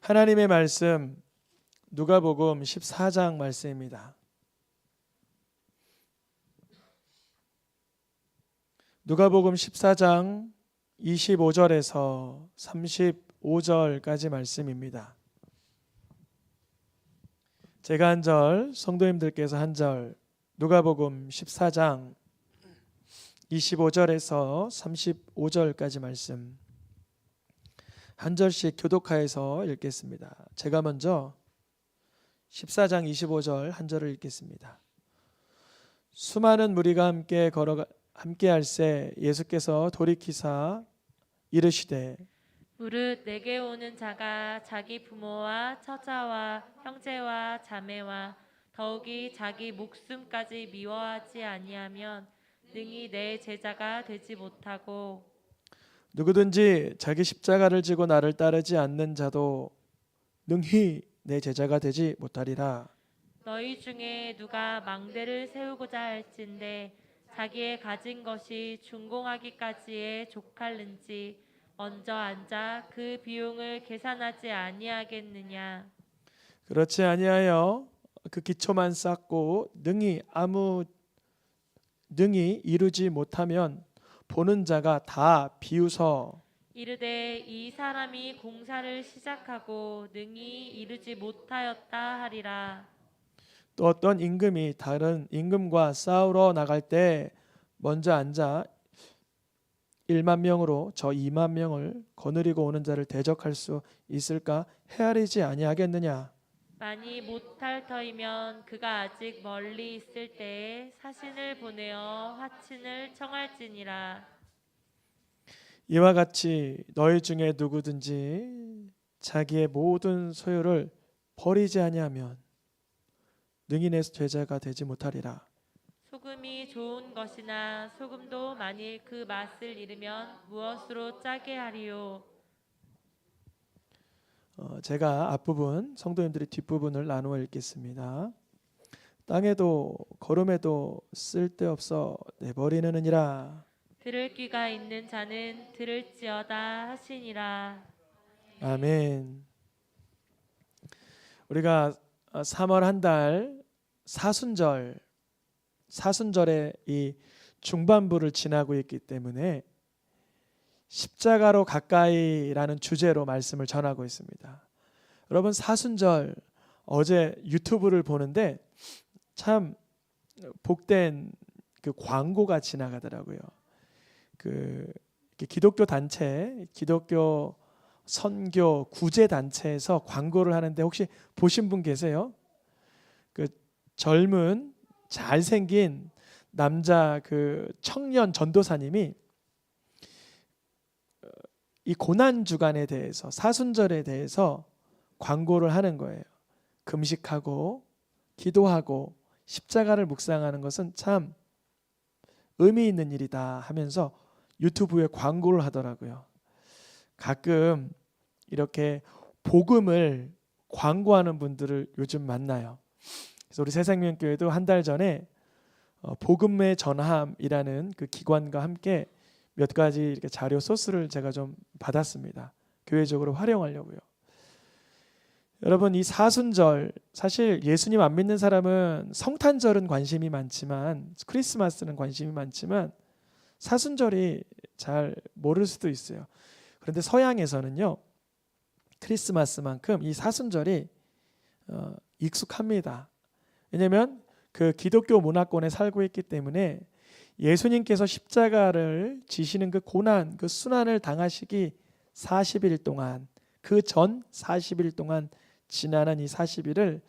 하나님의 말씀 누가복음 14장 말씀입니다. 누가복음 14장 25절에서 35절까지 말씀입니다. 제가 한 절, 성도님들께서 한 절, 누가복음 14장 25절에서 35절까지 말씀 한 절씩 교독하여서 읽겠습니다. 제가 먼저 14장 25절 한 절을 읽겠습니다. 수많은 무리가 함께 할새 예수께서 돌이키사 이르시되 무릇 내게 오는 자가 자기 부모와 처자와 형제와 자매와 더욱이 자기 목숨까지 미워하지 아니하면 능히 내 제자가 되지 못하고 누구든지 자기 십자가를 지고 나를 따르지 않는 자도 능히 내 제자가 되지 못하리라. 너희 중에 누가 망대를 세우고자 할진대 자기의 가진 것이 준공하기까지에 족할는지 먼저 앉아 그 비용을 계산하지 아니하겠느냐. 그렇지 아니하여 그 기초만 쌓고 능히 이루지 못하면 보는 자가 다 비웃어 이르되 이 사람이 공사를 시작하고 능히 이루지 못하였다 하리라. 또 어떤 임금이 다른 임금과 싸우러 나갈 때 먼저 앉아 1만 명으로 저 2만 명을 거느리고 오는 자를 대적할 수 있을까? 헤아리지 아니하겠느냐. 만이 못할 터이면 그가 아직 멀리 있을 때에 사신을 보내어 화친을 청할지니라. 이와 같이 너희 중에 누구든지 자기의 모든 소유를 버리지 아니하면 능히 내 제자가 되지 못하리라. 소금이 좋은 것이나 소금도 만일 그 맛을 잃으면 무엇으로 짜게 하리요. 제가 앞부분, 성도님들이 뒷부분을 나누어 읽겠습니다. 땅에도 걸음에도 쓸데없어 내버리느니라. 들을 귀가 있는 자는 들을지어다 하시니라. 아멘. 우리가 3월 한 달 사순절의 이 중반부를 지나고 있기 때문에 십자가로 가까이라는 주제로 말씀을 전하고 있습니다. 여러분, 사순절 어제 유튜브를 보는데 참 복된 그 광고가 지나가더라고요. 그 기독교 단체, 기독교 선교 구제 단체에서 광고를 하는데 혹시 보신 분 계세요? 그 젊은 잘생긴 남자 그 청년 전도사님이 이 고난 주간에 대해서 사순절에 대해서 광고를 하는 거예요. 금식하고 기도하고 십자가를 묵상하는 것은 참 의미 있는 일이다 하면서 유튜브에 광고를 하더라고요. 가끔 이렇게 복음을 광고하는 분들을 요즘 만나요. 그래서 우리 새생명교회도 한 달 전에 복음의 전함이라는 그 기관과 함께 몇 가지 이렇게 자료 소스를 제가 좀 받았습니다. 교회적으로 활용하려고요. 여러분, 이 사순절 사실 예수님 안 믿는 사람은 성탄절은 관심이 많지만 크리스마스는 관심이 많지만 사순절이 잘 모를 수도 있어요. 그런데 서양에서는요, 크리스마스만큼 이 사순절이 익숙합니다. 왜냐하면 그 기독교 문화권에 살고 있기 때문에 예수님께서 십자가를 지시는 그 고난, 그 순환을 당하시기 40일 동안, 그 전 40일 동안 지나는 이 40일을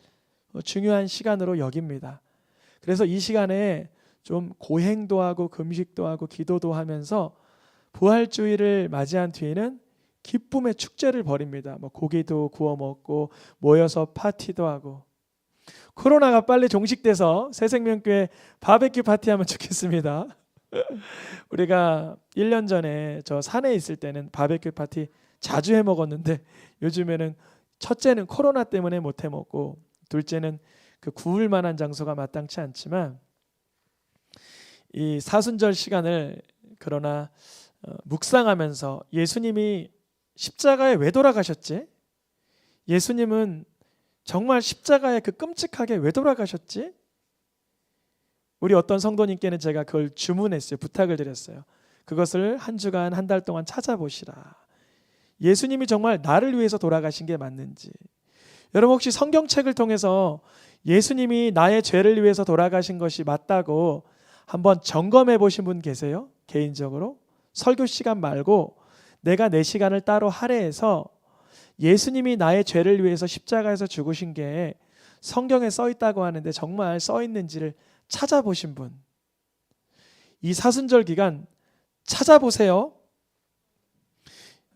중요한 시간으로 여깁니다. 그래서 이 시간에 좀 고행도 하고 금식도 하고 기도도 하면서 부활주의를 맞이한 뒤에는 기쁨의 축제를 벌입니다. 뭐 고기도 구워 먹고 모여서 파티도 하고. 코로나가 빨리 종식돼서 새생명교회 바베큐 파티하면 좋겠습니다. 우리가 1년 전에 저 산에 있을 때는 바베큐 파티 자주 해 먹었는데 요즘에는 첫째는 코로나 때문에 못 해 먹고 둘째는 그 구울 만한 장소가 마땅치 않지만 이 사순절 시간을 그러나 묵상하면서 예수님이 십자가에 왜 돌아가셨지? 예수님은 정말 십자가에 그 끔찍하게 왜 돌아가셨지? 우리 어떤 성도님께는 제가 그걸 주문했어요. 부탁을 드렸어요. 그것을 한 주간, 한 달 동안 찾아보시라. 예수님이 정말 나를 위해서 돌아가신 게 맞는지. 여러분 혹시 성경책을 통해서 예수님이 나의 죄를 위해서 돌아가신 것이 맞다고 한번 점검해 보신 분 계세요? 개인적으로? 설교 시간 말고 내가 내 시간을 따로 할애해서 예수님이 나의 죄를 위해서 십자가에서 죽으신 게 성경에 써 있다고 하는데 정말 써 있는지를 찾아보신 분. 이 사순절 기간 찾아보세요.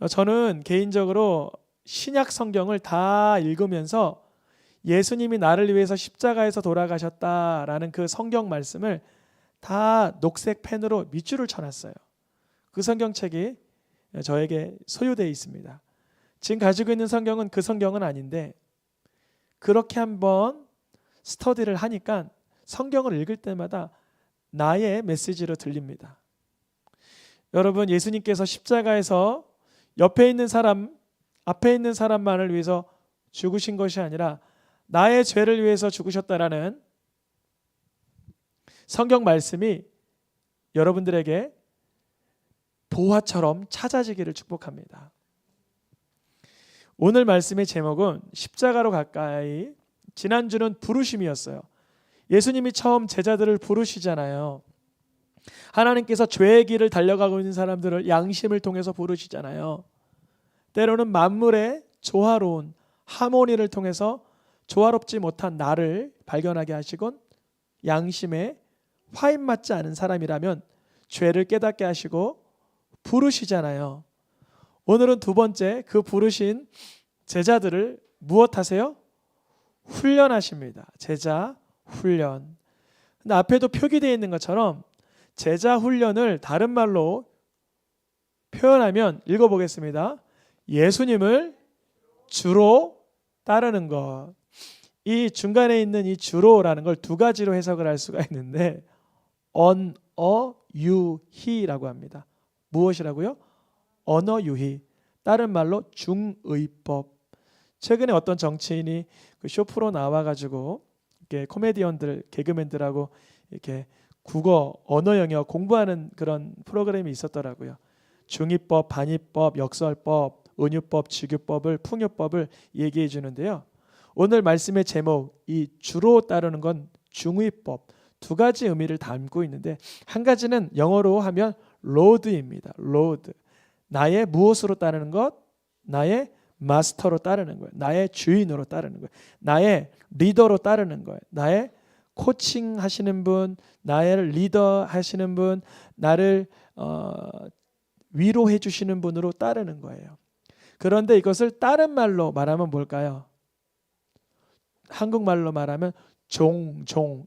저는 개인적으로 신약 성경을 다 읽으면서 예수님이 나를 위해서 십자가에서 돌아가셨다라는 그 성경 말씀을 다 녹색 펜으로 밑줄을 쳐놨어요. 그 성경책이 저에게 소유되어 있습니다. 지금 가지고 있는 성경은 그 성경은 아닌데 그렇게 한번 스터디를 하니까 성경을 읽을 때마다 나의 메시지로 들립니다. 여러분 예수님께서 십자가에서 옆에 있는 사람, 앞에 있는 사람만을 위해서 죽으신 것이 아니라 나의 죄를 위해서 죽으셨다라는 성경 말씀이 여러분들에게 보화처럼 찾아지기를 축복합니다. 오늘 말씀의 제목은 십자가로 가까이. 지난주는 부르심이었어요. 예수님이 처음 제자들을 부르시잖아요. 하나님께서 죄의 길을 달려가고 있는 사람들을 양심을 통해서 부르시잖아요. 때로는 만물의 조화로운 하모니를 통해서 조화롭지 못한 나를 발견하게 하시곤 양심에 화인 맞지 않은 사람이라면 죄를 깨닫게 하시고 부르시잖아요. 오늘은 두 번째 그 부르신 제자들을 무엇 하세요? 훈련하십니다. 제자 훈련. 근데 앞에도 표기되어 있는 것처럼 제자 훈련을 다른 말로 표현하면 읽어보겠습니다. 예수님을 주로 따르는 것. 이 중간에 있는 이 주로라는 걸 두 가지로 해석을 할 수가 있는데 언어 유희라고 합니다. 무엇이라고요? 언어 유희. 다른 말로 중의법. 최근에 어떤 정치인이 그 쇼프로 나와가지고 이렇게 코미디언들, 개그맨들하고 이렇게 국어, 언어 영역 공부하는 그런 프로그램이 있었더라고요. 중의법, 반의법, 역설법, 은유법, 직유법을, 풍요법을 얘기해 주는데요. 오늘 말씀의 제목, 이 주로 따르는 건 중의법, 두 가지 의미를 담고 있는데 한 가지는 영어로 하면 로드입니다. 로드. 나의 무엇으로 따르는 것? 나의 마스터로 따르는 거예요. 나의 주인으로 따르는 거예요. 나의 리더로 따르는 거예요. 나의 코칭 하시는 분, 나의 리더 하시는 분, 나를 위로해 주시는 분으로 따르는 거예요. 그런데 이것을 다른 말로 말하면 뭘까요? 한국말로 말하면 종종.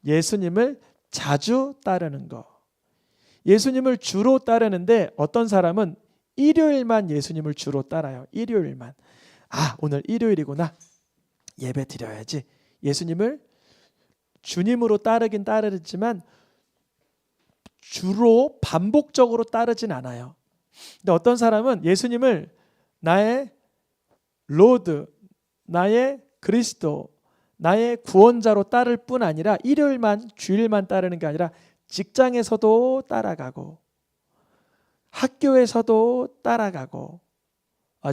예수님을 자주 따르는 거. 예수님을 주로 따르는데 어떤 사람은 일요일만 예수님을 주로 따라요. 일요일만. 오늘 일요일이구나. 예배 드려야지. 예수님을 주님으로 따르긴 따르지만 주로 반복적으로 따르진 않아요. 근데 어떤 사람은 예수님을 나의 로드, 나의 그리스도, 나의 구원자로 따를 뿐 아니라 일요일만, 주일만 따르는 게 아니라 직장에서도 따라가고 학교에서도 따라가고.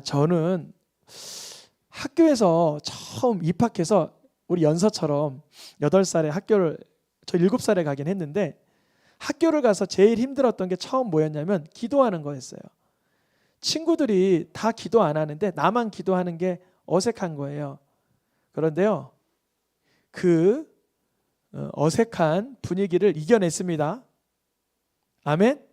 저는 학교에서 처음 입학해서 우리 연서처럼 8살에 학교를, 저 7살에 가긴 했는데 학교를 가서 제일 힘들었던 게 처음 뭐였냐면 기도하는 거였어요. 친구들이 다 기도 안 하는데 나만 기도하는 게 어색한 거예요. 그런데요, 그 어색한 분위기를 이겨냈습니다. 아멘.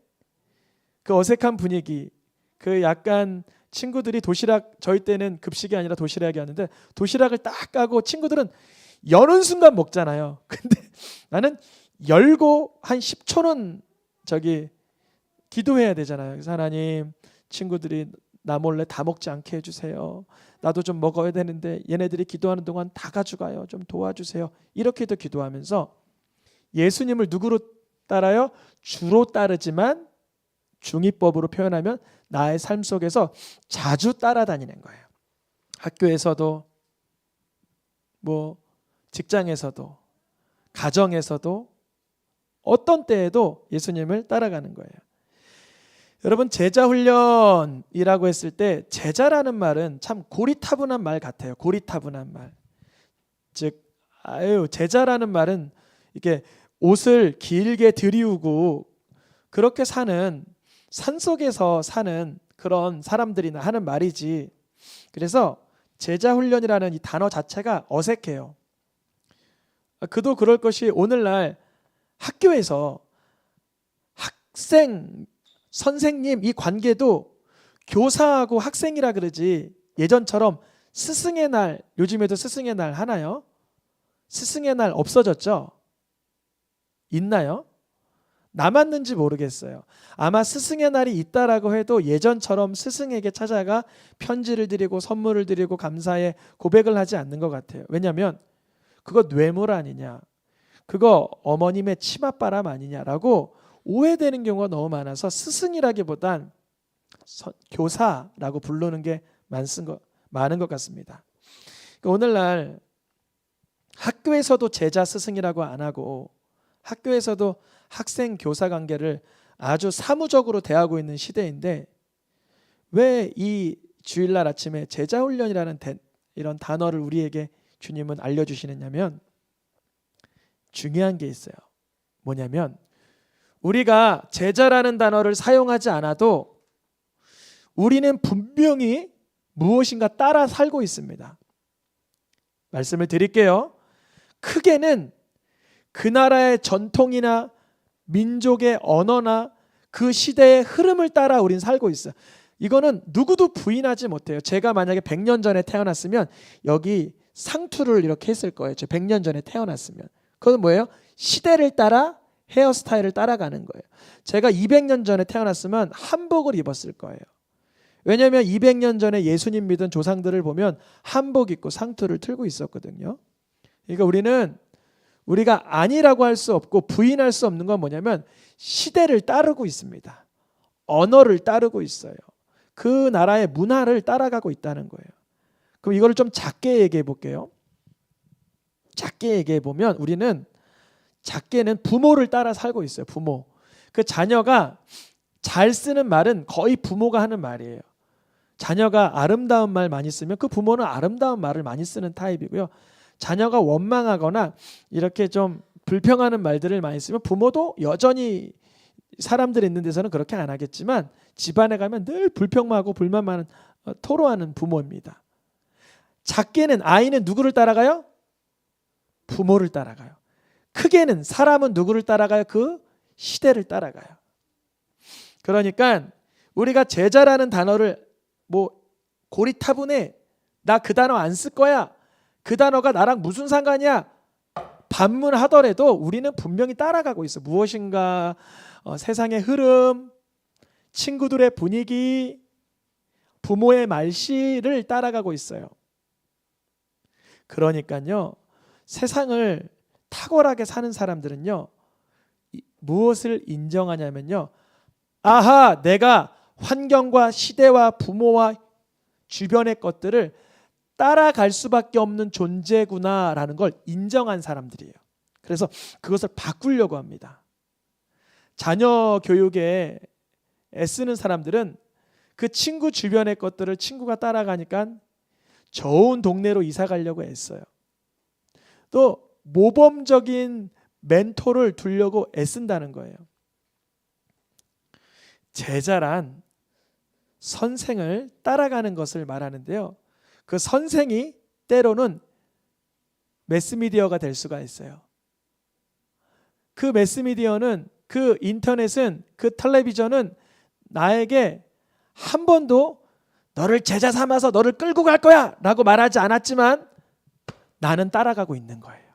그 어색한 분위기, 그 약간 친구들이 도시락, 저희 때는 급식이 아니라 도시락이었는데 도시락을 딱 까고 친구들은 여는 순간 먹잖아요. 근데 나는 열고 한 10초는 기도해야 되잖아요. 그래서 하나님, 친구들이 나 몰래 다 먹지 않게 해주세요. 나도 좀 먹어야 되는데 얘네들이 기도하는 동안 다 가져가요. 좀 도와주세요. 이렇게도 기도하면서 예수님을 누구로 따라요? 주로 따르지만 중의법으로 표현하면 나의 삶 속에서 자주 따라다니는 거예요. 학교에서도 뭐 직장에서도 가정에서도 어떤 때에도 예수님을 따라가는 거예요. 여러분, 제자 훈련이라고 했을 때 제자라는 말은 참 고리타분한 말 같아요. 고리타분한 말. 즉 제자라는 말은 이게 옷을 길게 들이우고 그렇게 사는 산속에서 사는 그런 사람들이나 하는 말이지. 그래서 제자 훈련이라는 이 단어 자체가 어색해요. 그도 그럴 것이 오늘날 학교에서 학생, 선생님 이 관계도 교사하고 학생이라 그러지 예전처럼 스승의 날, 요즘에도 스승의 날 하나요? 스승의 날 없어졌죠? 있나요? 남았는지 모르겠어요. 아마 스승의 날이 있다라고 해도 예전처럼 스승에게 찾아가 편지를 드리고 선물을 드리고 감사의 고백을 하지 않는 것 같아요. 왜냐하면 그거 뇌물 아니냐, 그거 어머님의 치맛바람 아니냐라고 오해되는 경우가 너무 많아서 스승이라기보단 교사라고 부르는 게 많은 것 같습니다. 그러니까 오늘날 학교에서도 제자 스승이라고 안 하고 학교에서도 학생 교사 관계를 아주 사무적으로 대하고 있는 시대인데 왜 이 주일날 아침에 제자 훈련이라는 이런 단어를 우리에게 주님은 알려주시느냐면 중요한 게 있어요. 뭐냐면 우리가 제자라는 단어를 사용하지 않아도 우리는 분명히 무엇인가 따라 살고 있습니다. 말씀을 드릴게요. 크게는 그 나라의 전통이나 민족의 언어나 그 시대의 흐름을 따라 우린 살고 있어요. 이거는 누구도 부인하지 못해요. 제가 만약에 100년 전에 태어났으면 여기 상투를 이렇게 했을 거예요. 저 100년 전에 태어났으면. 그건 뭐예요? 시대를 따라 헤어스타일을 따라가는 거예요. 제가 200년 전에 태어났으면 한복을 입었을 거예요. 왜냐하면 200년 전에 예수님 믿은 조상들을 보면 한복 입고 상투를 틀고 있었거든요. 그러니까 우리가 아니라고 할 수 없고 부인할 수 없는 건 뭐냐면 시대를 따르고 있습니다. 언어를 따르고 있어요. 그 나라의 문화를 따라가고 있다는 거예요. 그럼 이걸 좀 작게 얘기해 볼게요. 작게 얘기해 보면 우리는 작게는 부모를 따라 살고 있어요. 부모. 그 자녀가 잘 쓰는 말은 거의 부모가 하는 말이에요. 자녀가 아름다운 말 많이 쓰면 그 부모는 아름다운 말을 많이 쓰는 타입이고요. 자녀가 원망하거나 이렇게 좀 불평하는 말들을 많이 쓰면 부모도 여전히 사람들이 있는 데서는 그렇게 안 하겠지만 집안에 가면 늘 불평하고 불만 많은 토로하는 부모입니다. 작게는 아이는 누구를 따라가요? 부모를 따라가요. 크게는 사람은 누구를 따라가요? 그 시대를 따라가요. 그러니까 우리가 제자라는 단어를 고리타분해, 나 그 단어 안 쓸 거야, 그 단어가 나랑 무슨 상관이야 반문하더라도 우리는 분명히 따라가고 있어. 무엇인가 세상의 흐름, 친구들의 분위기, 부모의 말씨를 따라가고 있어요. 그러니까요, 세상을 탁월하게 사는 사람들은요, 무엇을 인정하냐면요, 아하, 내가 환경과 시대와 부모와 주변의 것들을 따라갈 수밖에 없는 존재구나라는 걸 인정한 사람들이에요. 그래서 그것을 바꾸려고 합니다. 자녀 교육에 애쓰는 사람들은 그 친구 주변의 것들을 친구가 따라가니까 좋은 동네로 이사 가려고 애써요. 또 모범적인 멘토를 두려고 애쓴다는 거예요. 제자란 선생을 따라가는 것을 말하는데요. 그 선생이 때로는 매스미디어가 될 수가 있어요. 그 매스미디어는, 그 인터넷은, 그 텔레비전은 나에게 한 번도 너를 제자 삼아서 너를 끌고 갈 거야 라고 말하지 않았지만 나는 따라가고 있는 거예요.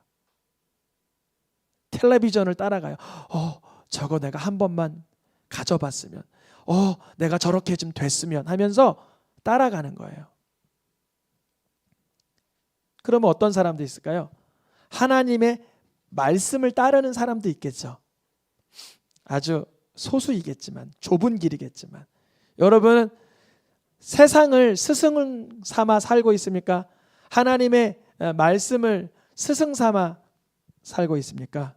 텔레비전을 따라가요. 저거 내가 한 번만 가져봤으면, 내가 저렇게 좀 됐으면 하면서 따라가는 거예요. 그러면 어떤 사람도 있을까요? 하나님의 말씀을 따르는 사람도 있겠죠. 아주 소수이겠지만, 좁은 길이겠지만, 여러분은 세상을 스승 삼아 살고 있습니까? 하나님의 말씀을 스승 삼아 살고 있습니까?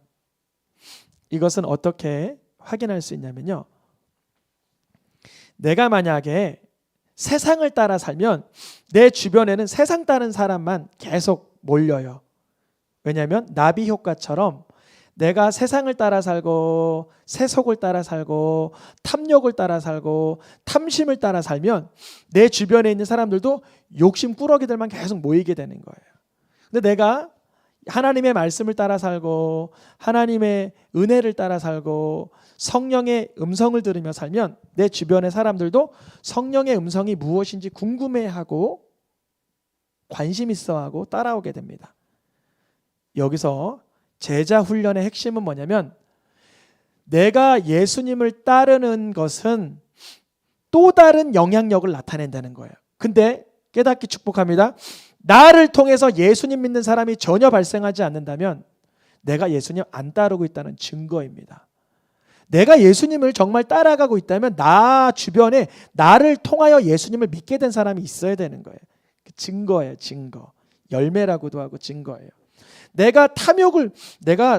이것은 어떻게 확인할 수 있냐면요. 내가 만약에 세상을 따라 살면 내 주변에는 세상 따른 사람만 계속 몰려요. 왜냐하면 나비 효과처럼 내가 세상을 따라 살고 세속을 따라 살고 탐욕을 따라 살고 탐심을 따라 살면 내 주변에 있는 사람들도 욕심 꾸러기들만 계속 모이게 되는 거예요. 근데 내가 하나님의 말씀을 따라 살고 하나님의 은혜를 따라 살고 성령의 음성을 들으며 살면 내 주변의 사람들도 성령의 음성이 무엇인지 궁금해하고 관심 있어하고 따라오게 됩니다. 여기서 제자 훈련의 핵심은 뭐냐면 내가 예수님을 따르는 것은 또 다른 영향력을 나타낸다는 거예요. 근데 깨닫기 축복합니다. 나를 통해서 예수님 믿는 사람이 전혀 발생하지 않는다면 내가 예수님 안 따르고 있다는 증거입니다. 내가 예수님을 정말 따라가고 있다면 나 주변에 나를 통하여 예수님을 믿게 된 사람이 있어야 되는 거예요. 증거예요. 증거. 열매라고도 하고 증거예요. 내가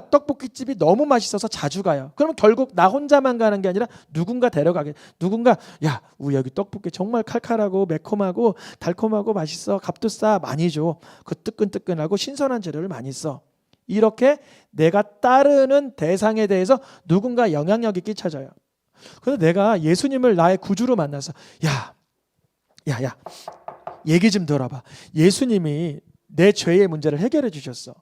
떡볶이집이 너무 맛있어서 자주 가요. 그러면 결국 나 혼자만 가는 게 아니라 누군가 데려가게. 누군가 야, 우리 여기 떡볶이 정말 칼칼하고 매콤하고 달콤하고 맛있어. 값도 싸. 많이 줘. 그 뜨끈뜨끈하고 신선한 재료를 많이 써. 이렇게 내가 따르는 대상에 대해서 누군가 영향력이 끼쳐져요. 그런데 내가 예수님을 나의 구주로 만나서 야, 얘기 좀 들어봐. 예수님이 내 죄의 문제를 해결해 주셨어.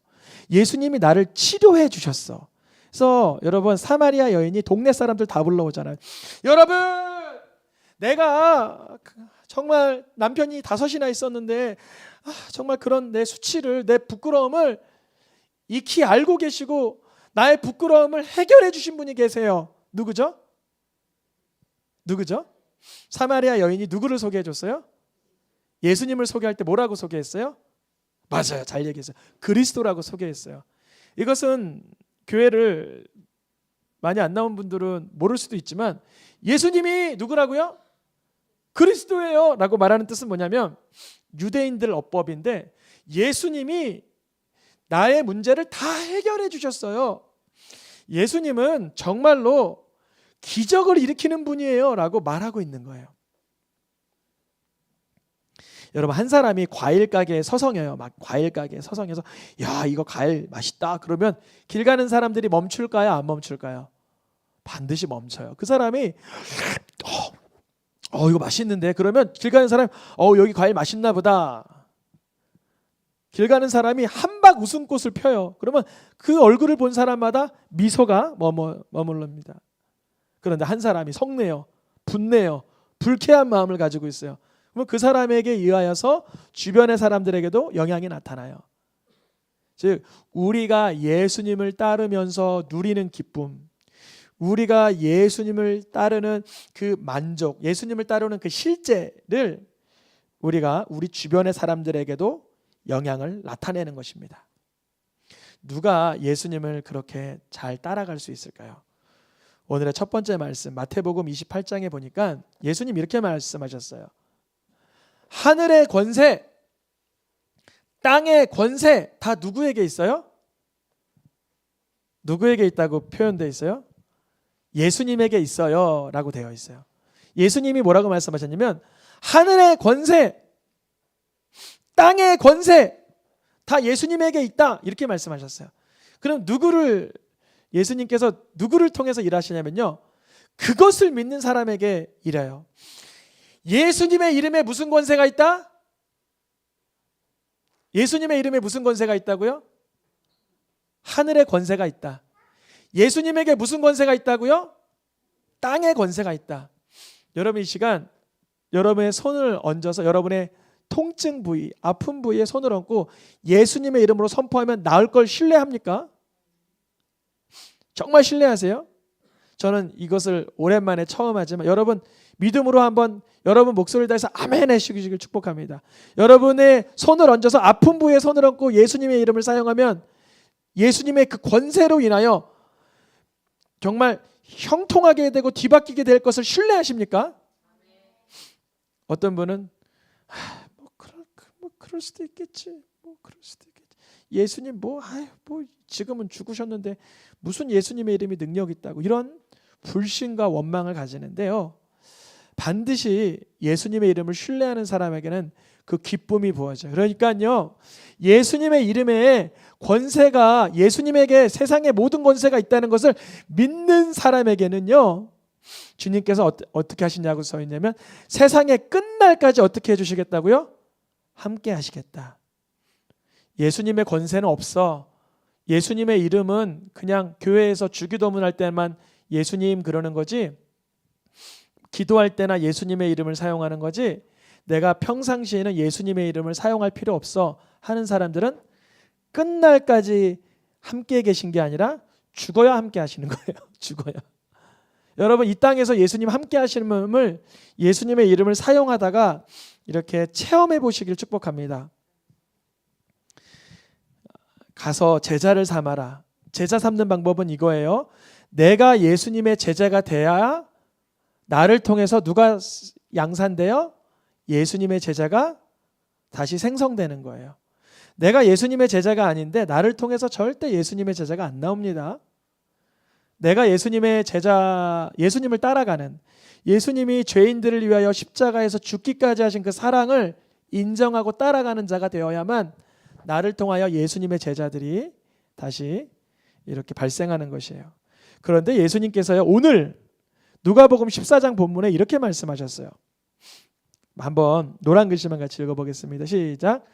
예수님이 나를 치료해 주셨어. 그래서 여러분 사마리아 여인이 동네 사람들 다 불러오잖아요. 여러분, 내가 정말 남편이 5이나 있었는데 정말 그런 내 수치를, 내 부끄러움을 익히 알고 계시고 나의 부끄러움을 해결해 주신 분이 계세요. 누구죠? 사마리아 여인이 누구를 소개해 줬어요? 예수님을 소개할 때 뭐라고 소개했어요? 맞아요. 잘 얘기했어요. 그리스도라고 소개했어요. 이것은 교회를 많이 안 나온 분들은 모를 수도 있지만 예수님이 누구라고요? 그리스도예요 라고 말하는 뜻은 뭐냐면 유대인들 어법인데 예수님이 나의 문제를 다 해결해 주셨어요. 예수님은 정말로 기적을 일으키는 분이에요 라고 말하고 있는 거예요. 여러분 한 사람이 과일 가게에 서성여요. 막 과일 가게에 서성여서 야 이거 과일 맛있다 그러면 길 가는 사람들이 멈출까요? 안 멈출까요? 반드시 멈춰요. 그 사람이 이거 맛있는데 그러면 길 가는 사람이 여기 과일 맛있나 보다. 길 가는 사람이 한박 웃음꽃을 펴요. 그러면 그 얼굴을 본 사람마다 미소가 머물릅니다. 그런데 한 사람이 성내요. 분내요. 불쾌한 마음을 가지고 있어요. 그럼 그 사람에게 의하여서 주변의 사람들에게도 영향이 나타나요. 즉 우리가 예수님을 따르면서 누리는 기쁨, 우리가 예수님을 따르는 그 만족, 예수님을 따르는 그 실제를 우리가 우리 주변의 사람들에게도 영향을 나타내는 것입니다. 누가 예수님을 그렇게 잘 따라갈 수 있을까요? 오늘의 첫 번째 말씀 마태복음 28장에 보니까 예수님 이렇게 말씀하셨어요. 하늘의 권세, 땅의 권세 다 누구에게 있어요? 누구에게 있다고 표현되어 있어요? 예수님에게 있어요 라고 되어 있어요. 예수님이 뭐라고 말씀하셨냐면 하늘의 권세, 땅의 권세 다 예수님에게 있다 이렇게 말씀하셨어요. 그럼 예수님께서 누구를 통해서 일하시냐면요, 그것을 믿는 사람에게 일해요. 예수님의 이름에 무슨 권세가 있다? 예수님의 이름에 무슨 권세가 있다고요? 하늘의 권세가 있다. 예수님에게 무슨 권세가 있다고요? 땅의 권세가 있다. 여러분 이 시간 여러분의 손을 얹어서 여러분의 통증 부위, 아픈 부위에 손을 얹고 예수님의 이름으로 선포하면 나을 걸 신뢰합니까? 정말 신뢰하세요? 저는 이것을 오랜만에 처음 하지만 여러분 믿음으로 한번 여러분 목소리를 다해서 아멘 해주시길 축복합니다. 여러분의 손을 얹어서 아픈 부위에 손을 얹고 예수님의 이름을 사용하면 예수님의 그 권세로 인하여 정말 형통하게 되고 뒤바뀌게 될 것을 신뢰하십니까? 어떤 분은 뭐 그럴 수도 있겠지. 뭐 그럴 수도 있겠지. 예수님 뭐 지금은 죽으셨는데 무슨 예수님의 이름이 능력 있다고 이런 불신과 원망을 가지는데요. 반드시 예수님의 이름을 신뢰하는 사람에게는 그 기쁨이 부어져요. 그러니까요. 예수님의 이름에 권세가 예수님에게 세상의 모든 권세가 있다는 것을 믿는 사람에게는요. 주님께서 어떻게 하시냐고 써 있냐면 세상의 끝날까지 어떻게 해주시겠다고요? 함께 하시겠다. 예수님의 권세는 없어. 예수님의 이름은 그냥 교회에서 주기도문 할 때만 예수님 그러는 거지, 기도할 때나 예수님의 이름을 사용하는 거지, 내가 평상시에는 예수님의 이름을 사용할 필요 없어 하는 사람들은 끝날까지 함께 계신 게 아니라 죽어야 함께 하시는 거예요. 죽어야. 여러분 이 땅에서 예수님 함께 하시는 마음을 예수님의 이름을 사용하다가 이렇게 체험해 보시길 축복합니다. 가서 제자를 삼아라. 제자 삼는 방법은 이거예요. 내가 예수님의 제자가 돼야 나를 통해서 누가 양산되어 예수님의 제자가 다시 생성되는 거예요. 내가 예수님의 제자가 아닌데 나를 통해서 절대 예수님의 제자가 안 나옵니다. 내가 예수님의 제자, 예수님을 따라가는, 예수님이 죄인들을 위하여 십자가에서 죽기까지 하신 그 사랑을 인정하고 따라가는 자가 되어야만 나를 통하여 예수님의 제자들이 다시 이렇게 발생하는 것이에요. 그런데 예수님께서요, 오늘 누가복음 14장 본문에 이렇게 말씀하셨어요. 한번 노란 글씨만 같이 읽어보겠습니다. 시작.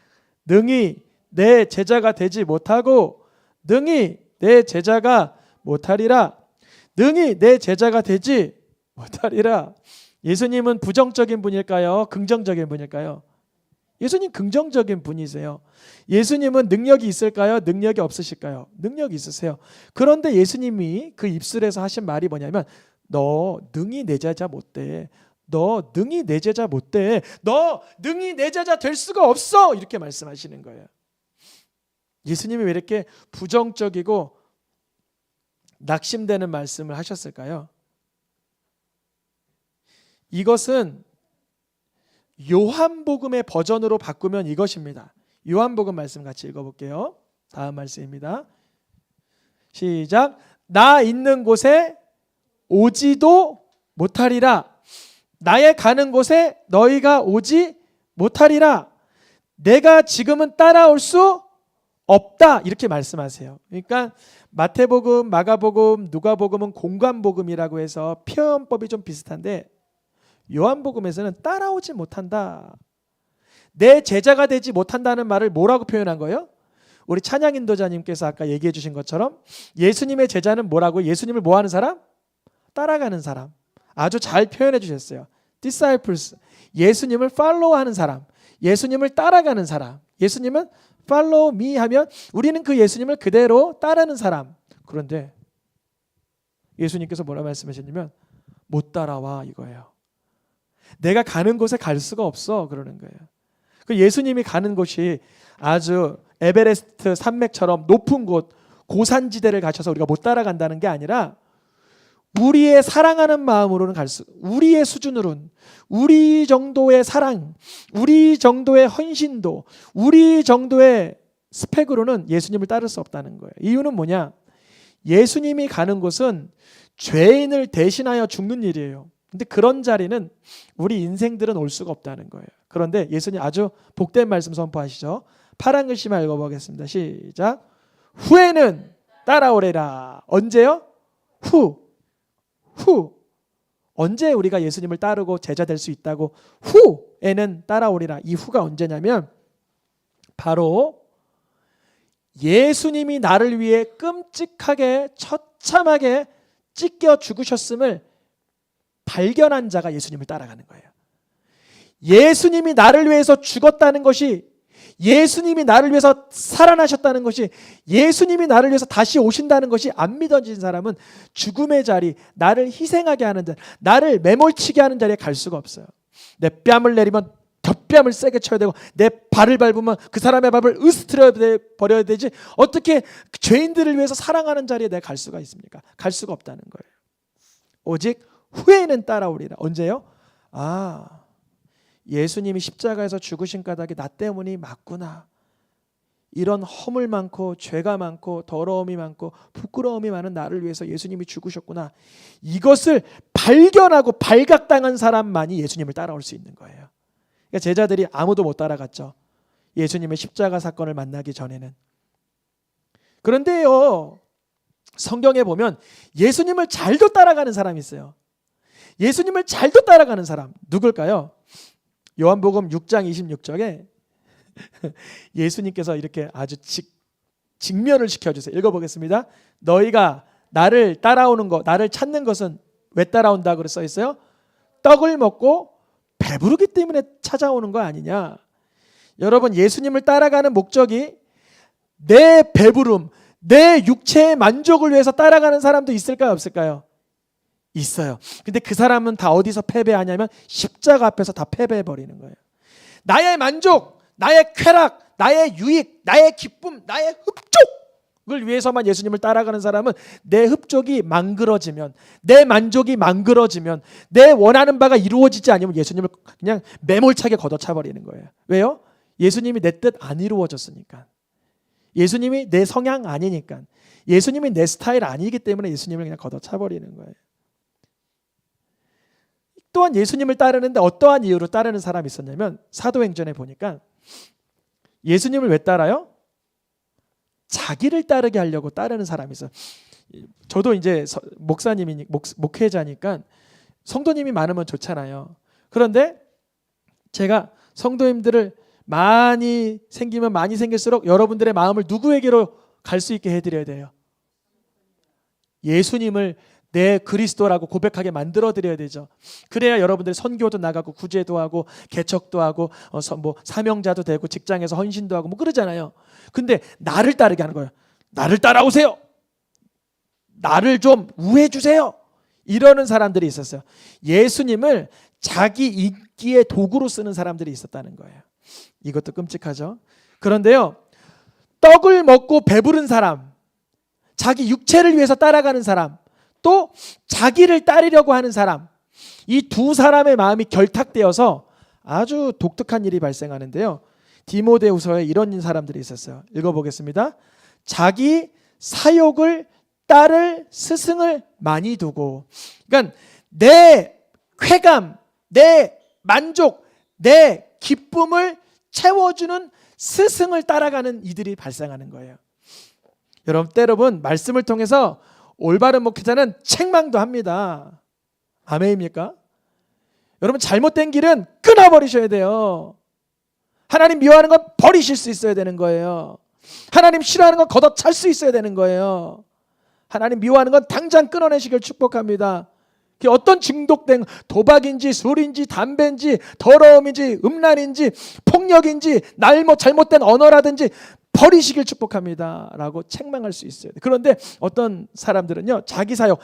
능히 내 제자가 되지 못하고 능히 내 제자가 못하리라. 능히 내 제자가 되지 못하리라. 예수님은 부정적인 분일까요? 긍정적인 분일까요? 예수님 긍정적인 분이세요. 예수님은 능력이 있을까요? 능력이 없으실까요? 능력이 있으세요. 그런데 예수님이 그 입술에서 하신 말이 뭐냐면 너 능히 내 제자 못 돼. 너 능히 내 제자 못 돼. 너 능히 내 제자 될 수가 없어. 이렇게 말씀하시는 거예요. 예수님이 왜 이렇게 부정적이고 낙심되는 말씀을 하셨을까요? 이것은 요한복음의 버전으로 바꾸면 이것입니다. 요한복음 말씀 같이 읽어볼게요. 다음 말씀입니다. 시작. 나 있는 곳에 오지도 못하리라. 나의 가는 곳에 너희가 오지 못하리라. 내가 지금은 따라올 수 없다. 이렇게 말씀하세요. 그러니까 마태복음, 마가복음, 누가복음은 공간복음이라고 해서 표현법이 좀 비슷한데 요한복음에서는 따라오지 못한다. 내 제자가 되지 못한다는 말을 뭐라고 표현한 거예요? 우리 찬양 인도자님께서 아까 얘기해 주신 것처럼 예수님의 제자는 뭐라고? 예수님을 뭐 하는 사람? 따라가는 사람. 아주 잘 표현해 주셨어요. disciples. 예수님을 follow하는 사람. 예수님을 따라가는 사람. 예수님은 follow me 하면 우리는 그 예수님을 그대로 따르는 사람. 그런데 예수님께서 뭐라 말씀하셨냐면 못 따라와 이거예요. 내가 가는 곳에 갈 수가 없어 그러는 거예요. 그 예수님이 가는 곳이 아주 에베레스트 산맥처럼 높은 곳, 고산지대를 가셔서 우리가 못 따라간다는 게 아니라 우리의 사랑하는 마음으로는 우리의 수준으로는 우리 정도의 사랑, 우리 정도의 헌신도, 우리 정도의 스펙으로는 예수님을 따를 수 없다는 거예요. 이유는 뭐냐? 예수님이 가는 곳은 죄인을 대신하여 죽는 일이에요. 근데 그런 자리는 우리 인생들은 올 수가 없다는 거예요. 그런데 예수님 아주 복된 말씀 선포하시죠. 파란 글씨만 읽어보겠습니다. 시작. 후에는 따라오래라. 언제요? 후. 언제 우리가 예수님을 따르고 제자 될 수 있다고? 후에는 따라오리라. 이 후가 언제냐면 바로 예수님이 나를 위해 끔찍하게 처참하게 찢겨 죽으셨음을 발견한 자가 예수님을 따라가는 거예요. 예수님이 나를 위해서 죽었다는 것이, 예수님이 나를 위해서 살아나셨다는 것이, 예수님이 나를 위해서 다시 오신다는 것이 안 믿어진 사람은 죽음의 자리, 나를 희생하게 하는 자리, 나를 매몰치게 하는 자리에 갈 수가 없어요. 내 뺨을 내리면 덧뺨을 세게 쳐야 되고 내 발을 밟으면 그 사람의 발을 으스트려 버려야 되지 어떻게 죄인들을 위해서 사랑하는 자리에 내가 갈 수가 있습니까? 갈 수가 없다는 거예요. 오직 후에는 따라오리라. 언제요? 예수님이 십자가에서 죽으신 까닭이 나 때문이 맞구나. 이런 허물 많고 죄가 많고 더러움이 많고 부끄러움이 많은 나를 위해서 예수님이 죽으셨구나. 이것을 발견하고 발각당한 사람만이 예수님을 따라올 수 있는 거예요. 그러니까 제자들이 아무도 못 따라갔죠. 예수님의 십자가 사건을 만나기 전에는. 그런데요, 성경에 보면 예수님을 잘도 따라가는 사람이 있어요. 예수님을 잘도 따라가는 사람 누굴까요? 요한복음 6장 26절에 예수님께서 이렇게 아주 직면을 시켜주세요. 읽어보겠습니다. 너희가 나를 따라오는 것, 나를 찾는 것은 왜 따라온다고 써 있어요? 떡을 먹고 배부르기 때문에 찾아오는 거 아니냐. 여러분, 예수님을 따라가는 목적이 내 배부름, 내 육체의 만족을 위해서 따라가는 사람도 있을까요, 없을까요? 있어요. 근데 그 사람은 다 어디서 패배하냐면 십자가 앞에서 다 패배해버리는 거예요. 나의 만족, 나의 쾌락, 나의 유익, 나의 기쁨, 나의 흡족을 위해서만 예수님을 따라가는 사람은 내 흡족이 망그러지면, 내 만족이 망그러지면, 내 원하는 바가 이루어지지 않으면 예수님을 그냥 매몰차게 걷어차버리는 거예요. 왜요? 예수님이 내 뜻 안 이루어졌으니까. 예수님이 내 성향 아니니까. 예수님이 내 스타일 아니기 때문에 예수님을 그냥 걷어차버리는 거예요. 또한 예수님을 따르는데 어떠한 이유로 따르는 사람이 있었냐면 사도행전에 보니까 예수님을 왜 따라요? 자기를 따르게 하려고 따르는 사람이 있어요. 저도 이제 목사님이 목회자니까 성도님이 많으면 좋잖아요. 그런데 제가 성도님들을 많이 생기면 많이 생길수록 여러분들의 마음을 누구에게로 갈 수 있게 해드려야 돼요? 예수님을 내 그리스도라고 고백하게 만들어 드려야 되죠. 그래야 여러분들이 선교도 나가고 구제도 하고 개척도 하고 뭐 사명자도 되고 직장에서 헌신도 하고 뭐 그러잖아요. 근데 나를 따르게 하는 거예요. 나를 따라오세요. 나를 좀 우회해 주세요. 이러는 사람들이 있었어요. 예수님을 자기 인기의 도구로 쓰는 사람들이 있었다는 거예요. 이것도 끔찍하죠. 그런데요, 떡을 먹고 배부른 사람, 자기 육체를 위해서 따라가는 사람, 또 자기를 따르려고 하는 사람, 이 두 사람의 마음이 결탁되어서 아주 독특한 일이 발생하는데요. 디모데후서에 이런 사람들이 있었어요. 읽어보겠습니다. 자기 사욕을 따를 스승을 많이 두고, 그러니까 내 쾌감, 내 만족, 내 기쁨을 채워주는 스승을 따라가는 이들이 발생하는 거예요. 여러분 말씀을 통해서 올바른 목회자는 책망도 합니다. 아멘입니까? 여러분 잘못된 길은 끊어버리셔야 돼요. 하나님 미워하는 건 버리실 수 있어야 되는 거예요. 하나님 싫어하는 건 걷어찰 수 있어야 되는 거예요. 하나님 미워하는 건 당장 끊어내시길 축복합니다. 어떤 중독된 도박인지 술인지 담배인지 더러움인지 음란인지 폭력인지 잘못된 언어라든지 버리시길 축복합니다 라고 책망할 수 있어요. 그런데 어떤 사람들은요, 자기 사역,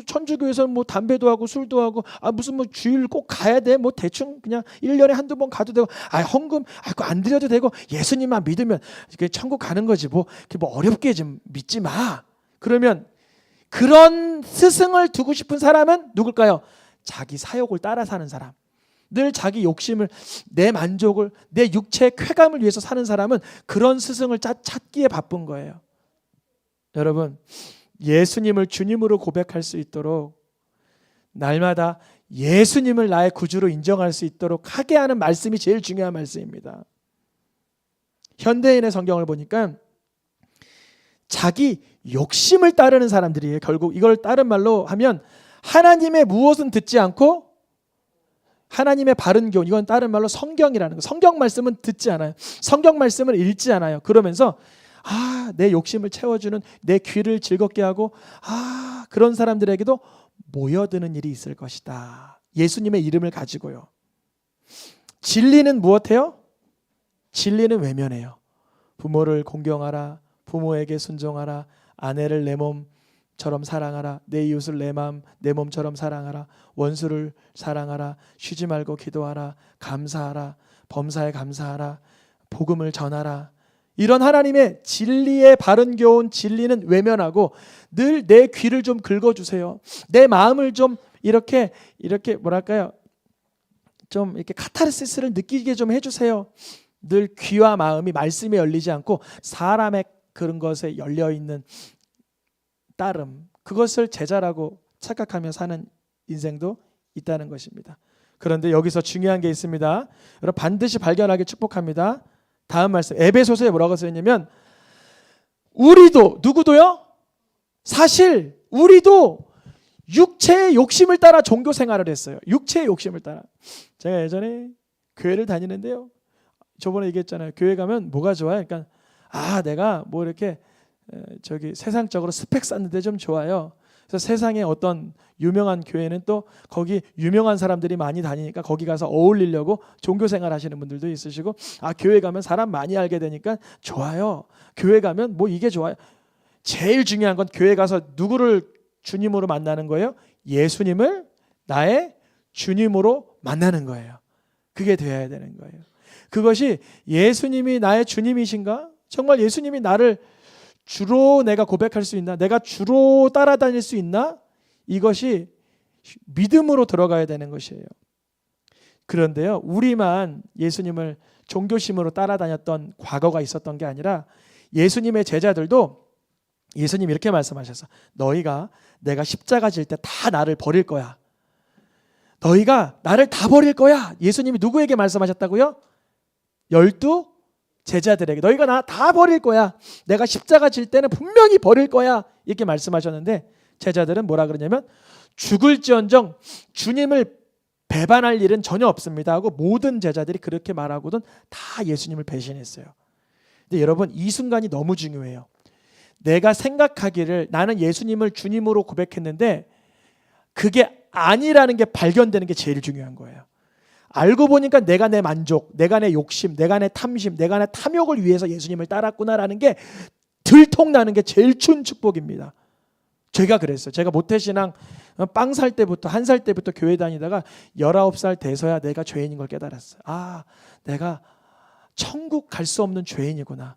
천주교에서 뭐 담배도 하고 술도 하고, 무슨 뭐 주일 꼭 가야 돼, 뭐 대충 그냥 1년에 한두 번 가도 되고, 헌금 그거 안 드려도 되고, 예수님만 믿으면 천국 가는 거지, 뭐 어렵게 좀 믿지 마. 그러면 그런 스승을 두고 싶은 사람은 누굴까요? 자기 사욕을 따라 사는 사람, 늘 자기 욕심을, 내 만족을, 내 육체의 쾌감을 위해서 사는 사람은 그런 스승을 찾기에 바쁜 거예요. 여러분, 예수님을 주님으로 고백할 수 있도록 날마다 예수님을 나의 구주로 인정할 수 있도록 하게 하는 말씀이 제일 중요한 말씀입니다. 현대인의 성경을 보니까 자기 욕심을 따르는 사람들이에요. 결국 이걸 다른 말로 하면 하나님의 무엇은 듣지 않고 하나님의 바른 교훈, 이건 다른 말로 성경이라는 거. 성경 말씀은 듣지 않아요. 성경 말씀을 읽지 않아요. 그러면서 내 욕심을 채워주는, 내 귀를 즐겁게 하고 그런 사람들에게도 모여드는 일이 있을 것이다. 예수님의 이름을 가지고요. 진리는 무엇해요? 진리는 외면해요. 부모를 공경하라, 부모에게 순종하라, 아내를 내 몸처럼 사랑하라, 내 이웃을 내 몸처럼 사랑하라, 원수를 사랑하라, 쉬지 말고 기도하라, 감사하라, 범사에 감사하라, 복음을 전하라. 이런 하나님의 진리의 바른 교훈, 진리는 외면하고 늘 내 귀를 좀 긁어주세요. 내 마음을 좀 이렇게 뭐랄까요, 좀 이렇게 카타르시스를 느끼게 좀 해주세요. 늘 귀와 마음이 말씀에 열리지 않고 사람의 그런 것에 열려 있는 따름, 그것을 제자라고 착각하며 사는 인생도 있다는 것입니다. 그런데 여기서 중요한 게 있습니다. 여러분 반드시 발견하길 축복합니다. 다음 말씀 에베소서에 뭐라고 써있냐면 우리도 누구도요? 사실 우리도 육체의 욕심을 따라 종교 생활을 했어요. 육체의 욕심을 따라. 제가 예전에 교회를 다니는데요. 저번에 얘기했잖아요. 교회 가면 뭐가 좋아요? 그러니까 내가 뭐 이렇게 세상적으로 스펙 쌓는데 좀 좋아요. 그래서 세상에 어떤 유명한 교회는 또 거기 유명한 사람들이 많이 다니니까 거기 가서 어울리려고 종교 생활 하시는 분들도 있으시고 교회 가면 사람 많이 알게 되니까 좋아요. 교회 가면 뭐 이게 좋아요. 제일 중요한 건 교회 가서 누구를 주님으로 만나는 거예요? 예수님을 나의 주님으로 만나는 거예요. 그게 되어야 되는 거예요. 그것이 예수님이 나의 주님이신가? 정말 예수님이 나를 주로 내가 고백할 수 있나? 내가 주로 따라다닐 수 있나? 이것이 믿음으로 들어가야 되는 것이에요. 그런데요, 우리만 예수님을 종교심으로 따라다녔던 과거가 있었던 게 아니라 예수님의 제자들도 예수님이 이렇게 말씀하셨어. 너희가 내가 십자가 질 때 다 나를 버릴 거야. 너희가 나를 다 버릴 거야. 예수님이 누구에게 말씀하셨다고요? 12 제자들에게 너희가 나 다 버릴 거야. 내가 십자가 질 때는 분명히 버릴 거야. 이렇게 말씀하셨는데 제자들은 뭐라 그러냐면 죽을지언정 주님을 배반할 일은 전혀 없습니다 하고 모든 제자들이 그렇게 말하고는 다 예수님을 배신했어요. 근데 여러분 이 순간이 너무 중요해요. 내가 생각하기를 나는 예수님을 주님으로 고백했는데 그게 아니라는 게 발견되는 게 제일 중요한 거예요. 알고 보니까 내가 내 만족, 내가 내 욕심, 내가 내 탐심, 내가 내 탐욕을 위해서 예수님을 따랐구나라는 게 들통나는 게 제일 큰 축복입니다. 제가 그랬어요. 제가 모태신앙 빵 살 때부터 1살 때부터 교회 다니다가 19살 돼서야 내가 죄인인 걸 깨달았어요. 내가 천국 갈 수 없는 죄인이구나.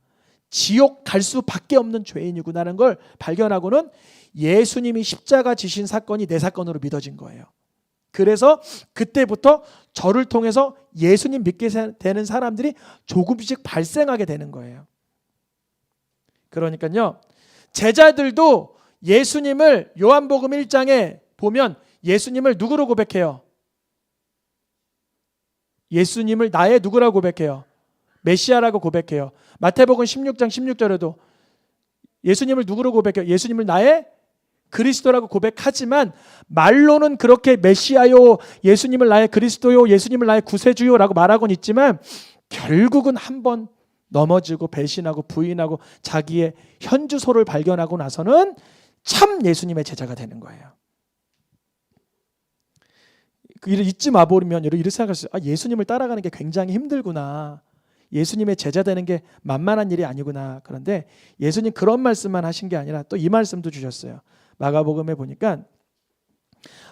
지옥 갈 수밖에 없는 죄인이구나라는 걸 발견하고는 예수님이 십자가 지신 사건이 내 사건으로 믿어진 거예요. 그래서 그때부터 저를 통해서 예수님 믿게 되는 사람들이 조금씩 발생하게 되는 거예요. 그러니까요, 제자들도 예수님을 요한복음 1장에 보면 예수님을 누구로 고백해요? 예수님을 나의 누구라고 고백해요? 메시아라고 고백해요. 마태복음 16장 16절에도 예수님을 누구로 고백해요? 예수님을 나의 그리스도라고 고백하지만 말로는 그렇게 메시아요, 예수님을 나의 그리스도요, 예수님을 나의 구세주요라고 말하곤 있지만 결국은 한번 넘어지고 배신하고 부인하고 자기의 현주소를 발견하고 나서는 참 예수님의 제자가 되는 거예요. 이를 잊지 마버리면 이렇게 생각할 수 있어요. 예수님을 따라가는 게 굉장히 힘들구나. 예수님의 제자 되는 게 만만한 일이 아니구나. 그런데 예수님 그런 말씀만 하신 게 아니라 또 이 말씀도 주셨어요. 마가복음에 보니까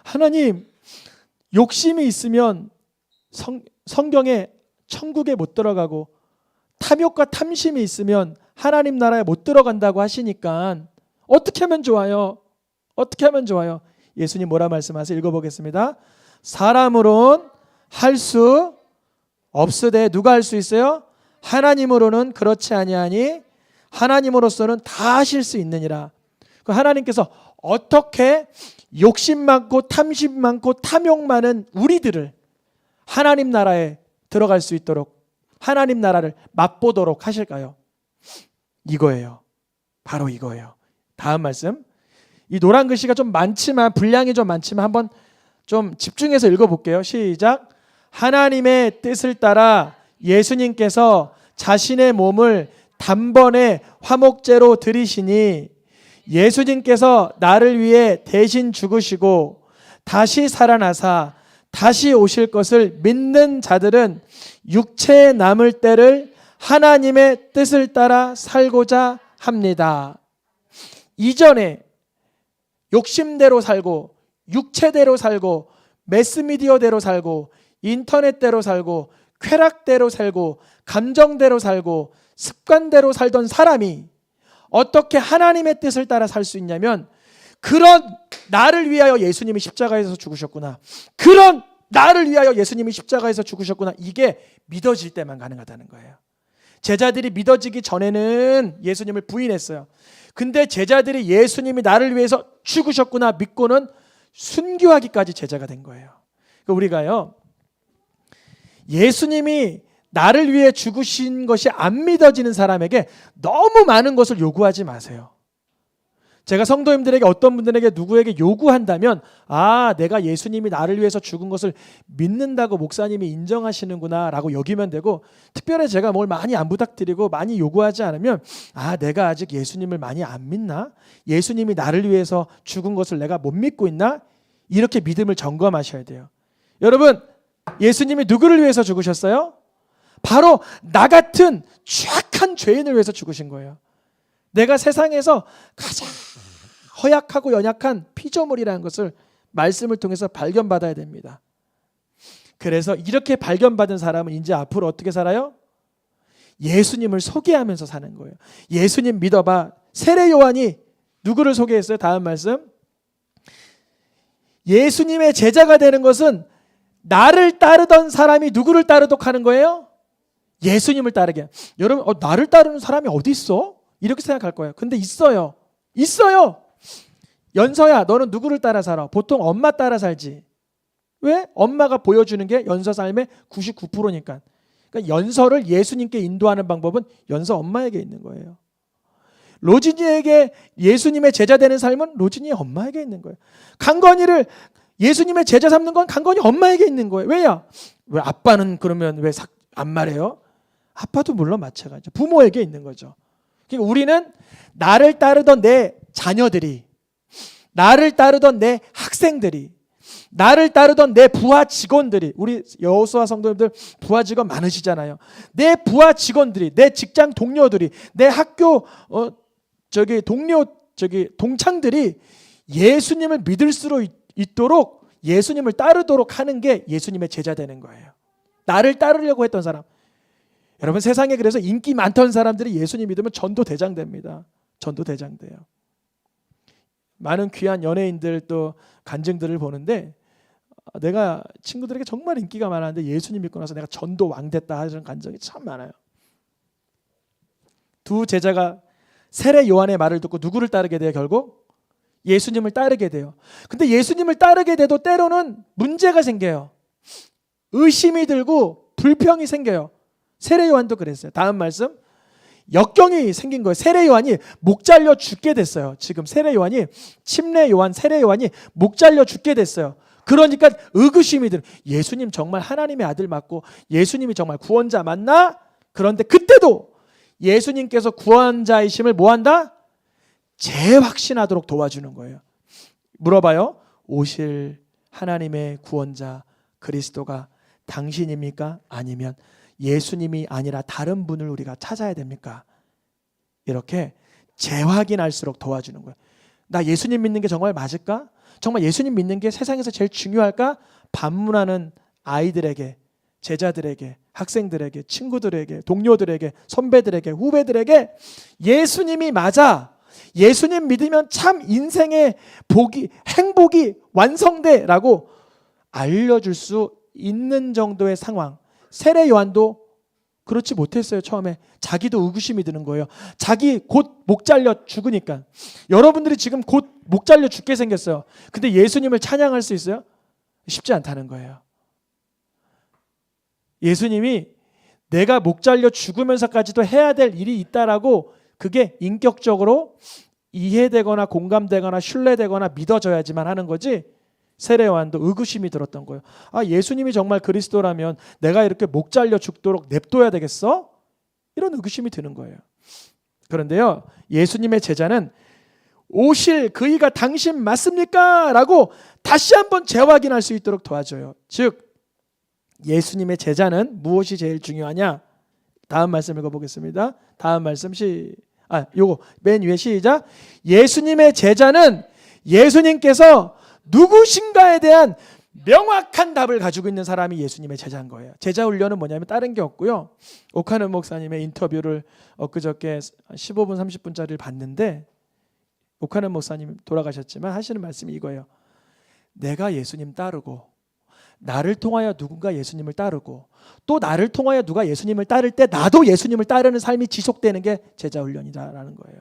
하나님 욕심이 있으면 성경에 천국에 못 들어가고 탐욕과 탐심이 있으면 하나님 나라에 못 들어간다고 하시니까 어떻게 하면 좋아요? 어떻게 하면 좋아요? 예수님 뭐라 말씀하세요? 읽어보겠습니다. 사람으로는 할 수 없으되 누가 할 수 있어요? 하나님으로는 그렇지 아니하니 하나님으로서는 다 하실 수 있느니라. 하나님께서 어떻게 욕심 많고 탐심 많고 탐욕 많은 우리들을 하나님 나라에 들어갈 수 있도록 하나님 나라를 맛보도록 하실까요? 이거예요. 바로 이거예요. 다음 말씀. 이 노란 글씨가 좀 많지만 분량이 좀 많지만 한번 좀 집중해서 읽어볼게요. 시작. 하나님의 뜻을 따라 예수님께서 자신의 몸을 단번에 화목제로 드리시니 예수님께서 나를 위해 대신 죽으시고 다시 살아나사 다시 오실 것을 믿는 자들은 육체에 남을 때를 하나님의 뜻을 따라 살고자 합니다. 이전에 욕심대로 살고 육체대로 살고 매스미디어대로 살고 인터넷대로 살고 쾌락대로 살고 감정대로 살고 습관대로 살던 사람이 어떻게 하나님의 뜻을 따라 살 수 있냐면 그런 나를 위하여 예수님이 십자가에서 죽으셨구나. 그런 나를 위하여 예수님이 십자가에서 죽으셨구나. 이게 믿어질 때만 가능하다는 거예요. 제자들이 믿어지기 전에는 예수님을 부인했어요. 근데 제자들이 예수님이 나를 위해서 죽으셨구나 믿고는 순교하기까지 제자가 된 거예요. 그러니까 우리가요, 예수님이 나를 위해 죽으신 것이 안 믿어지는 사람에게 너무 많은 것을 요구하지 마세요. 제가 성도님들에게, 어떤 분들에게 누구에게 요구한다면, 아, 내가 예수님이 나를 위해서 죽은 것을 믿는다고 목사님이 인정하시는구나 라고 여기면 되고, 특별히 제가 뭘 많이 안 부탁드리고 많이 요구하지 않으면, 아, 내가 아직 예수님을 많이 안 믿나? 예수님이 나를 위해서 죽은 것을 내가 못 믿고 있나? 이렇게 믿음을 점검하셔야 돼요. 여러분, 예수님이 누구를 위해서 죽으셨어요? 바로 나 같은 취약한 죄인을 위해서 죽으신 거예요. 내가 세상에서 가장 허약하고 연약한 피조물이라는 것을 말씀을 통해서 발견받아야 됩니다. 그래서 이렇게 발견받은 사람은 이제 앞으로 어떻게 살아요? 예수님을 소개하면서 사는 거예요. 예수님 믿어봐. 세례 요한이 누구를 소개했어요? 다음 말씀. 예수님의 제자가 되는 것은 나를 따르던 사람이 누구를 따르도록 하는 거예요? 예수님을 따르게. 여러분, 나를 따르는 사람이 어디 있어? 이렇게 생각할 거예요. 근데 있어요. 있어요. 연서야, 너는 누구를 따라 살아? 보통 엄마 따라 살지. 왜? 엄마가 보여주는 게 연서 삶의 99%니까. 그러니까 연서를 예수님께 인도하는 방법은 연서 엄마에게 있는 거예요. 로진이에게 예수님의 제자 되는 삶은 로진이의 엄마에게 있는 거예요. 강건이를 예수님의 제자 삼는 건 강건이 엄마에게 있는 거예요. 왜요? 왜 아빠는 그러면 왜 안 말해요? 아빠도 물론 마찬가지죠. 부모에게 있는 거죠. 그러니까 우리는 나를 따르던 내 자녀들이, 나를 따르던 내 학생들이, 나를 따르던 내 부하 직원들이, 우리 여호수아 성도님들 부하 직원 많으시잖아요. 내 부하 직원들이, 내 직장 동료들이, 내 학교 동창들이 예수님을 믿을 수 있도록 예수님을 따르도록 하는 게 예수님의 제자 되는 거예요. 나를 따르려고 했던 사람. 여러분, 세상에 그래서 인기 많던 사람들이 예수님 믿으면 전도대장 됩니다. 전도대장 돼요. 많은 귀한 연예인들 또 간증들을 보는데, 내가 친구들에게 정말 인기가 많았는데 예수님 믿고 나서 내가 전도왕 됐다 하는 간증이 참 많아요. 두 제자가 세례 요한의 말을 듣고 누구를 따르게 돼요? 결국 예수님을 따르게 돼요. 근데 예수님을 따르게 돼도 때로는 문제가 생겨요. 의심이 들고 불평이 생겨요. 세례 요한도 그랬어요. 다음 말씀. 역경이 생긴 거예요. 세례 요한이 목 잘려 죽게 됐어요. 지금 세례 요한이, 침례 요한, 세례 요한이 목 잘려 죽게 됐어요. 그러니까 의구심이 들어요. 예수님 정말 하나님의 아들 맞고 예수님이 정말 구원자 맞나? 그런데 그때도 예수님께서 구원자이심을 뭐한다? 재확신하도록 도와주는 거예요. 물어봐요. 오실 하나님의 구원자 그리스도가 당신입니까? 아니면 예수님이 아니라 다른 분을 우리가 찾아야 됩니까? 이렇게 재확인할수록 도와주는 거예요. 나 예수님 믿는 게 정말 맞을까? 정말 예수님 믿는 게 세상에서 제일 중요할까? 반문하는 아이들에게, 제자들에게, 학생들에게, 친구들에게, 동료들에게, 선배들에게, 후배들에게 예수님이 맞아. 예수님 믿으면 참 인생의 행복이 완성돼라고 알려줄 수 있는 정도의 상황. 세례 요한도 그렇지 못했어요. 처음에 자기도 의구심이 드는 거예요. 자기 곧 목 잘려 죽으니까. 여러분들이 지금 곧 목 잘려 죽게 생겼어요. 근데 예수님을 찬양할 수 있어요? 쉽지 않다는 거예요. 예수님이 내가 목 잘려 죽으면서까지도 해야 될 일이 있다라고, 그게 인격적으로 이해되거나 공감되거나 신뢰되거나 믿어져야지만 하는 거지. 세례 요한도 의구심이 들었던 거예요. 아, 예수님이 정말 그리스도라면 내가 이렇게 목 잘려 죽도록 냅둬야 되겠어? 이런 의구심이 드는 거예요. 그런데요, 예수님의 제자는 오실 그이가 당신 맞습니까? 라고 다시 한번 재확인할 수 있도록 도와줘요. 즉, 예수님의 제자는 무엇이 제일 중요하냐? 다음 말씀 읽어보겠습니다. 다음 말씀 요거 맨 위에 시작. 예수님의 제자는 예수님께서 누구신가에 대한 명확한 답을 가지고 있는 사람이 예수님의 제자인 거예요. 제자 훈련은 뭐냐면 다른 게 없고요. 오카는 목사님의 인터뷰를 엊그저께 15분 30분짜리를 봤는데, 오카는 목사님 돌아가셨지만 하시는 말씀이 이거예요. 내가 예수님 따르고 나를 통하여 누군가 예수님을 따르고 또 나를 통하여 누가 예수님을 따를 때 나도 예수님을 따르는 삶이 지속되는 게 제자 훈련이라는 거예요.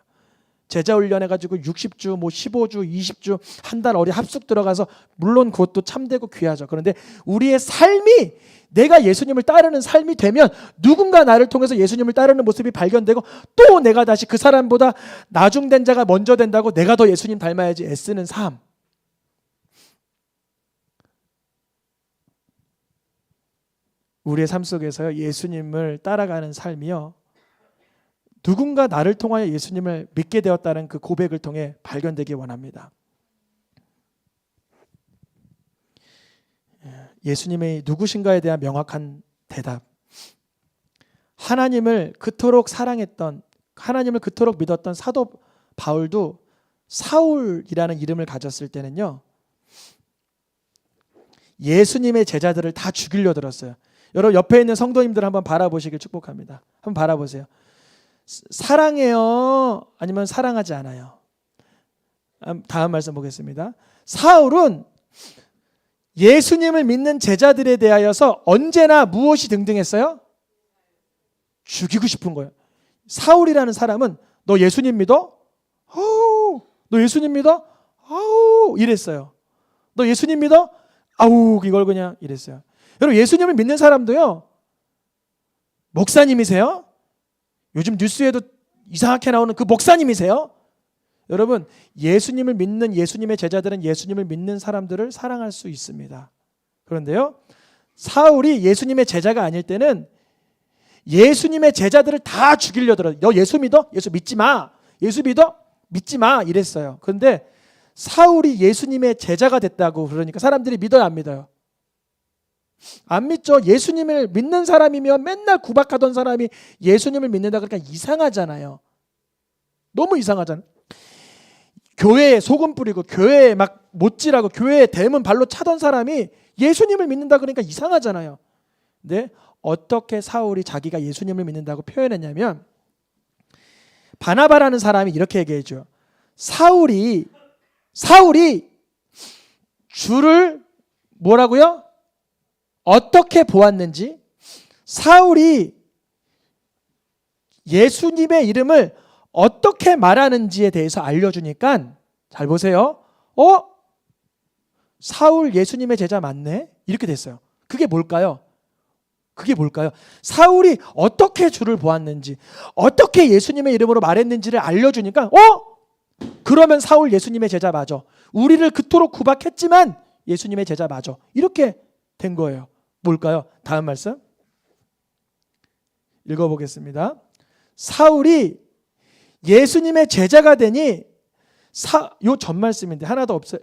제자 훈련해가지고 60주, 뭐 15주, 20주, 한 달 어디 합숙 들어가서 물론 그것도 참되고 귀하죠. 그런데 우리의 삶이 내가 예수님을 따르는 삶이 되면 누군가 나를 통해서 예수님을 따르는 모습이 발견되고 또 내가 다시 그 사람보다 나중된 자가 먼저 된다고 내가 더 예수님 닮아야지 애쓰는 삶. 우리의 삶 속에서 예수님을 따라가는 삶이요, 누군가 나를 통하여 예수님을 믿게 되었다는 그 고백을 통해 발견되기 원합니다. 예수님이 누구신가에 대한 명확한 대답. 하나님을 그토록 사랑했던, 하나님을 그토록 믿었던 사도 바울도 사울이라는 이름을 가졌을 때는요, 예수님의 제자들을 다 죽이려 들었어요. 여러분 옆에 있는 성도님들 한번 바라보시길 축복합니다. 한번 바라보세요. 사랑해요? 아니면 사랑하지 않아요? 다음 말씀 보겠습니다. 사울은 예수님을 믿는 제자들에 대하여서 언제나 무엇이 등등했어요? 죽이고 싶은 거예요. 사울이라는 사람은 너 예수님 믿어? 아우, 너 예수님 믿어? 아우, 이랬어요. 너 예수님 믿어? 아우, 이걸 그냥 이랬어요. 여러분 예수님을 믿는 사람도요, 목사님이세요? 요즘 뉴스에도 이상하게 나오는 그 목사님이세요? 여러분 예수님을 믿는 예수님의 제자들은 예수님을 믿는 사람들을 사랑할 수 있습니다. 그런데요, 사울이 예수님의 제자가 아닐 때는 예수님의 제자들을 다 죽이려 들어요. 너 예수 믿어? 예수 믿지 마. 예수 믿어? 믿지 마. 이랬어요. 그런데 사울이 예수님의 제자가 됐다고 그러니까 사람들이 믿어요, 안 믿어요? 안 믿죠. 예수님을 믿는 사람이면 맨날 구박하던 사람이 예수님을 믿는다 그러니까 이상하잖아요. 너무 이상하잖아요. 교회에 소금 뿌리고 교회에 막 못질하고 교회에 대문 발로 차던 사람이 예수님을 믿는다 그러니까 이상하잖아요. 근데 어떻게 사울이 자기가 예수님을 믿는다고 표현했냐면, 바나바라는 사람이 이렇게 얘기해줘. 사울이 주를 뭐라고요? 어떻게 보았는지, 사울이 예수님의 이름을 어떻게 말하는지에 대해서 알려주니까, 잘 보세요. 사울 예수님의 제자 맞네? 이렇게 됐어요. 그게 뭘까요? 사울이 어떻게 주를 보았는지, 어떻게 예수님의 이름으로 말했는지를 알려주니까 그러면 사울 예수님의 제자 맞아. 우리를 그토록 구박했지만 예수님의 제자 맞아. 이렇게 된 거예요. 뭘까요? 다음 말씀 읽어보겠습니다. 사울이 예수님의 제자가 되니, 요 전 말씀인데 하나 더 없어요.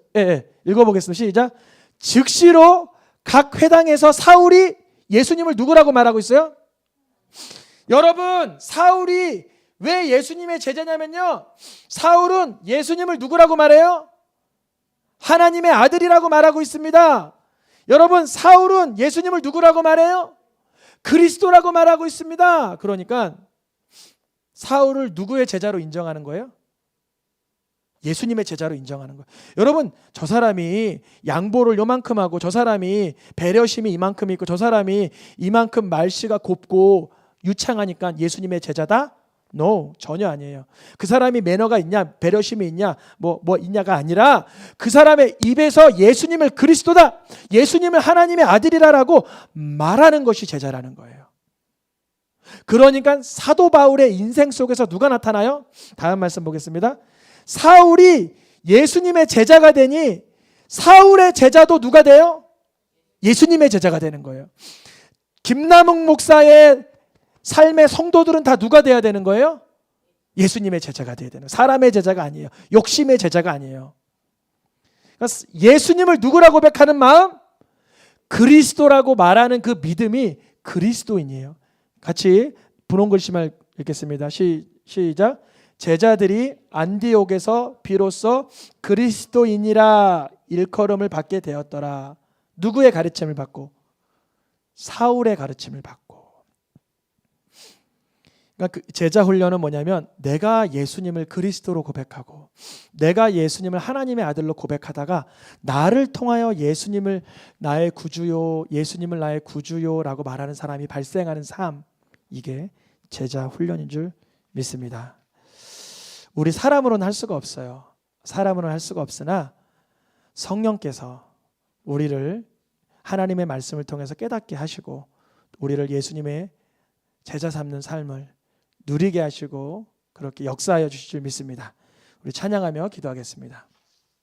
읽어보겠습니다. 시작. 즉시로 각 회당에서 사울이 예수님을 누구라고 말하고 있어요? 여러분 사울이 왜 예수님의 제자냐면요, 사울은 예수님을 누구라고 말해요? 하나님의 아들이라고 말하고 있습니다. 여러분 사울은 예수님을 누구라고 말해요? 그리스도라고 말하고 있습니다. 그러니까 사울을 누구의 제자로 인정하는 거예요? 예수님의 제자로 인정하는 거예요. 여러분 저 사람이 양보를 요만큼 하고, 저 사람이 배려심이 이만큼 있고, 저 사람이 이만큼 말씨가 곱고 유창하니까 예수님의 제자다? No, 전혀 아니에요. 그 사람이 매너가 있냐, 배려심이 있냐, 뭐 있냐가 아니라 그 사람의 입에서 예수님을 그리스도다, 예수님을 하나님의 아들이라고 말하는 것이 제자라는 거예요. 그러니까 사도 바울의 인생 속에서 누가 나타나요? 다음 말씀 보겠습니다. 사울이 예수님의 제자가 되니 사울의 제자도 누가 돼요? 예수님의 제자가 되는 거예요. 김남욱 목사의 삶의 성도들은 다 누가 돼야 되는 거예요? 예수님의 제자가 돼야 되는 거예요. 사람의 제자가 아니에요. 욕심의 제자가 아니에요. 그러니까 예수님을 누구라고 고백하는 마음? 그리스도라고 말하는 그 믿음이 그리스도인이에요. 같이 분홍 글씨말 읽겠습니다. 시작. 제자들이 안디옥에서 비로소 그리스도인이라 일컬음을 받게 되었더라. 누구의 가르침을 받고? 사울의 가르침을 받고. 그러니까 그 제자 훈련은 뭐냐면 내가 예수님을 그리스도로 고백하고 내가 예수님을 하나님의 아들로 고백하다가 나를 통하여 예수님을 나의 구주요, 예수님을 나의 구주요라고 말하는 사람이 발생하는 삶, 이게 제자 훈련인 줄 믿습니다. 우리 사람으로는 할 수가 없어요. 사람으로는 할 수가 없으나 성령께서 우리를 하나님의 말씀을 통해서 깨닫게 하시고 우리를 예수님의 제자 삼는 삶을 누리게 하시고 그렇게 역사하여 주실 줄 믿습니다. 우리 찬양하며 기도하겠습니다.